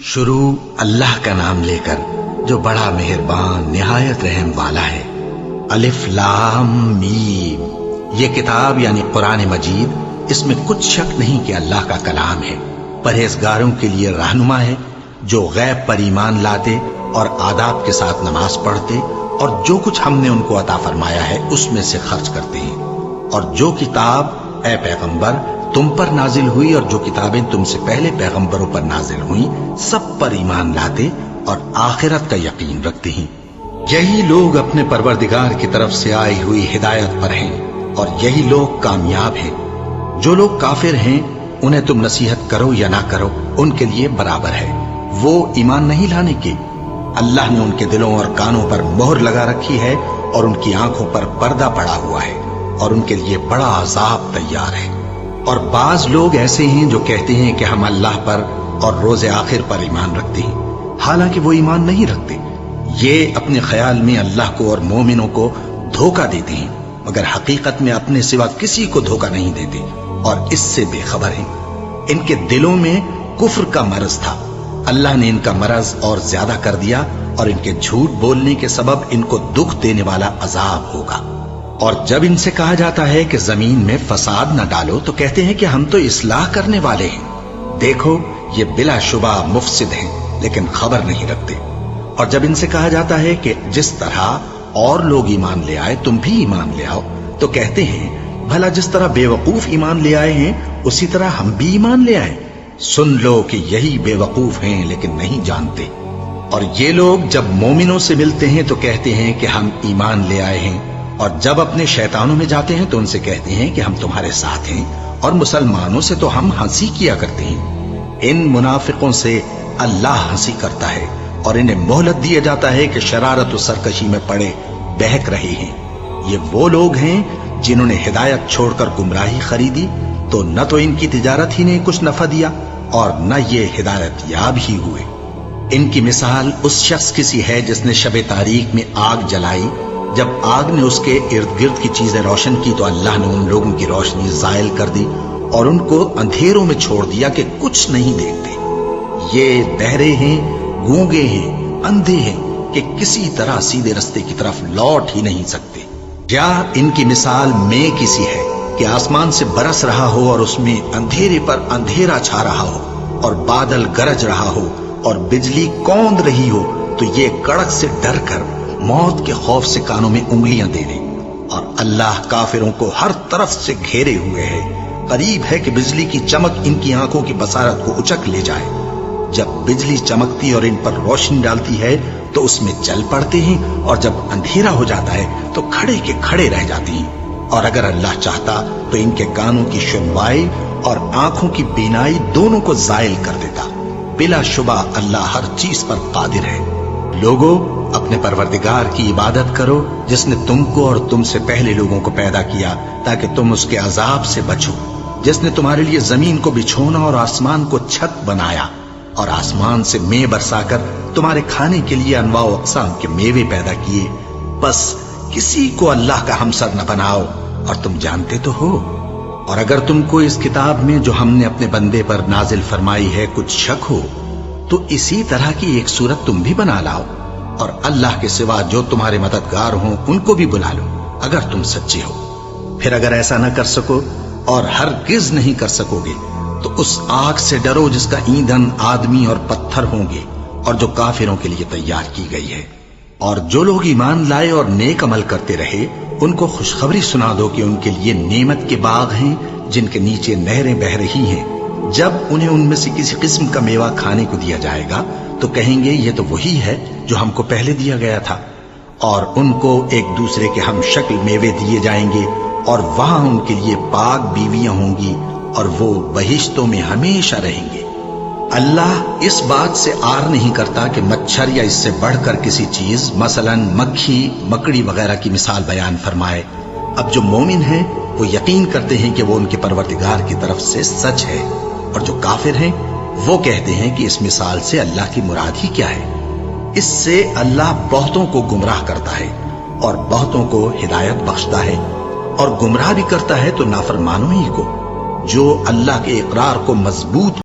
شروع اللہ کا نام لے کر جو بڑا مہربان نہایت رحم والا ہے۔ الف لام میم، یہ کتاب یعنی قرآن مجید، اس میں کچھ شک نہیں کہ اللہ کا کلام ہے، پرہیزگاروں کے لیے رہنما ہے، جو غیب پر ایمان لاتے اور آداب کے ساتھ نماز پڑھتے اور جو کچھ ہم نے ان کو عطا فرمایا ہے اس میں سے خرچ کرتے ہیں، اور جو کتاب اے پیغمبر تم پر نازل ہوئی اور جو کتابیں تم سے پہلے پیغمبروں پر نازل ہوئیں سب پر ایمان لاتے اور آخرت کا یقین رکھتے ہیں۔ یہی لوگ اپنے پروردگار کی طرف سے آئی ہوئی ہدایت پر ہیں اور یہی لوگ کامیاب ہیں۔ جو لوگ کافر ہیں انہیں تم نصیحت کرو یا نہ کرو ان کے لیے برابر ہے، وہ ایمان نہیں لانے کے۔ اللہ نے ان کے دلوں اور کانوں پر مہر لگا رکھی ہے اور ان کی آنکھوں پر پردہ پڑا ہوا ہے اور ان کے لیے بڑا عذاب تیار ہے۔ اور بعض لوگ ایسے ہیں جو کہتے ہیں کہ ہم اللہ پر اور روز آخر پر ایمان رکھتے ہیں، حالانکہ وہ ایمان نہیں رکھتے۔ یہ اپنے خیال میں اللہ کو اور مومنوں کو دھوکہ دیتے ہیں، مگر حقیقت میں اپنے سوا کسی کو دھوکہ نہیں دیتے اور اس سے بے خبر ہیں۔ ان کے دلوں میں کفر کا مرض تھا، اللہ نے ان کا مرض اور زیادہ کر دیا اور ان کے جھوٹ بولنے کے سبب ان کو دکھ دینے والا عذاب ہوگا۔ اور جب ان سے کہا جاتا ہے کہ زمین میں فساد نہ ڈالو تو کہتے ہیں کہ ہم تو اصلاح کرنے والے ہیں، دیکھو یہ بلا شبہ مفسد ہیں لیکن خبر نہیں رکھتے۔ اور جب ان سے کہا جاتا ہے کہ جس طرح اور لوگ ایمان لے آئے تم بھی ایمان لے آؤ تو کہتے ہیں بھلا جس طرح بے وقوف ایمان لے آئے ہیں اسی طرح ہم بھی ایمان لے آئیں۔ سن لو کہ یہی بے وقوف ہیں لیکن نہیں جانتے۔ اور یہ لوگ جب مومنوں سے ملتے ہیں تو کہتے ہیں کہ ہم ایمان لے آئے ہیں، اور جب اپنے شیطانوں میں جاتے ہیں تو ان سے کہتے ہیں کہ ہم تمہارے ساتھ ہیں، اور مسلمانوں سے تو ہم ہنسی کیا کرتے ہیں۔ ان منافقوں سے اللہ ہنسی کرتا ہے اور انہیں مہلت دیا جاتا ہے کہ شرارت و سرکشی میں پڑے بہک رہے ہیں۔ یہ وہ لوگ ہیں جنہوں نے ہدایت چھوڑ کر گمراہی خریدی، تو نہ تو ان کی تجارت ہی نے کچھ نفع دیا اور نہ یہ ہدایت یاب ہی ہوئے۔ ان کی مثال اس شخص کی سی ہے جس نے شب تاریک میں آگ جلائی، جب آگ نے اس کے ارد گرد کی چیزیں روشن کی تو اللہ نے ان لوگوں کی روشنی زائل کر دی اور ان کو اندھیروں میں چھوڑ دیا کہ کچھ نہیں دیکھتے۔ یہ بہرے ہیں، گونگے ہیں، اندھے ہیں کہ کسی طرح سیدھے رستے کی طرف لوٹ ہی نہیں سکتے۔ یا ان کی مثال میں کسی ہے کہ آسمان سے برس رہا ہو اور اس میں اندھیرے پر اندھیرا چھا رہا ہو اور بادل گرج رہا ہو اور بجلی کوند رہی ہو تو یہ کڑک سے ڈر کر موت کے خوف سے کانوں میں انگلیاں دے دے۔ اور اللہ کافروں کو ہر طرف سے گھیرے ہوئے ہے، قریب ہے کہ بجلی کی چمک ان کی آنکھوں کی بصارت کو اچک لے جائے۔ جب بجلی چمکتی اور ان پر روشنی ڈالتی ہے تو اس میں چل پڑتے ہیں، اور جب اندھیرا ہو جاتا ہے تو کھڑے کے کھڑے رہ جاتے ہیں۔ اور اگر اللہ چاہتا تو ان کے کانوں کی سنوائی اور آنکھوں کی بینائی دونوں کو زائل کر دیتا۔ بلا شبہ اللہ ہر چیز پر قادر ہے۔ لوگوں، اپنے پروردگار کی عبادت کرو جس نے تم کو اور تم سے پہلے لوگوں کو پیدا کیا تاکہ تم اس کے عذاب سے بچو، جس نے تمہارے لیے زمین کو بچھونا اور آسمان کو چھت بنایا اور آسمان سے مے برسا کر تمہارے کھانے کے لیے انواع و اقسام کے میوے پیدا کیے۔ بس کسی کو اللہ کا ہمسر نہ بناؤ، اور تم جانتے تو ہو۔ اور اگر تم کو اس کتاب میں جو ہم نے اپنے بندے پر نازل فرمائی ہے کچھ شک ہو تو اسی طرح کی ایک صورت تم بھی بنا لاؤ، اور اللہ کے سوا جو تمہارے مددگار ہوں ان کو بھی بلا لو اگر تم سچے ہو۔ پھر اگر ایسا نہ کر سکو اور ہرگز نہیں کر سکو گے تو اس آگ سے ڈرو جس کا ایندھن آدمی اور پتھر ہوں گے اور جو کافروں کے لیے تیار کی گئی ہے۔ اور جو لوگ ایمان لائے اور نیک عمل کرتے رہے ان کو خوشخبری سنا دو کہ ان کے لیے نعمت کے باغ ہیں جن کے نیچے نہریں بہہ رہی ہیں۔ جب انہیں ان میں سے کسی قسم کا میوہ کھانے کو دیا جائے گا تو کہیں گے یہ تو وہی ہے جو ہم کو پہلے دیا گیا تھا، اور ان کو ایک دوسرے کے ہم شکل میوے دیے جائیں گے، اور وہاں ان کے لیے پاک بیویاں ہوں گی اور وہ بہشتوں میں ہمیشہ رہیں گے۔ اللہ اس بات سے آر نہیں کرتا کہ مچھر یا اس سے بڑھ کر کسی چیز مثلا مکھی، مکڑی وغیرہ کی مثال بیان فرمائے۔ اب جو مومن ہیں وہ یقین کرتے ہیں کہ وہ ان کے پروردگار کی طرف سے سچ ہے، اور جو کافر ہیں وہ کہتے ہیں کہ اس مثال سے اللہ کی مراد ہی کیا ہے۔ اس سے اللہ بہتوں کو گمراہ کرتا ہے اور بہتوں کو ہدایت بخشتا ہے، اور گمراہ بھی کرتا ہے تو نافرمانوں ہی کو۔ جو اللہ کے اقرار کو مضبوط